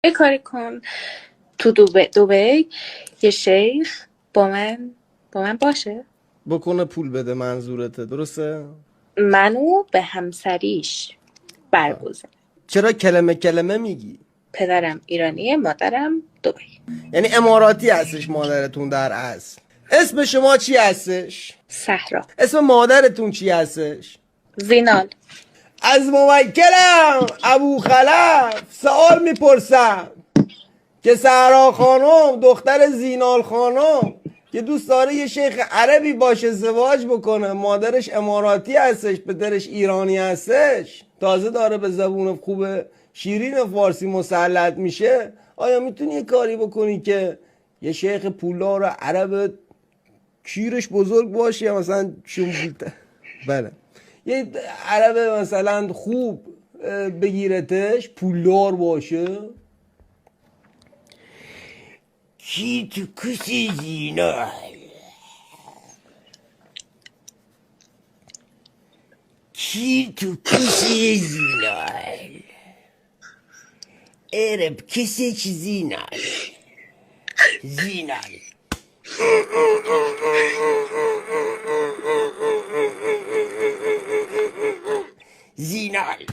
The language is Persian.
یه کاری کن تو دبی یه شیخ با من باشه. بکنه پول بده منظورته، درسته؟ منو به همسریش برگزین. چرا کلمه کلمه میگی؟ پدرم ایرانیه، مادرم دبی. یعنی اماراتی هستش مادرتون در اصل. اسم شما چی هستش؟ صحرا. اسم مادرتون چی هستش؟ زینال. از موکلم ابو خلف سوال میپرسم که سهرا خانم دختر زینال خانم که دوست داره یه شیخ عربی باشه ازدواج بکنه، مادرش اماراتی هستش، پدرش ایرانی هستش، تازه داره به زبون خوب شیرین فارسی مسلط میشه، آیا میتونی یه کاری بکنی که یه شیخ پولدار عرب کیرش بزرگ باشه، یا مثلا بله یه عرب مثلا خوب بگیرتش، پولدار باشه؟ کی تو کسی زینال، کی تو کسی زینال، ارب کسی چی زینال، زینال زینال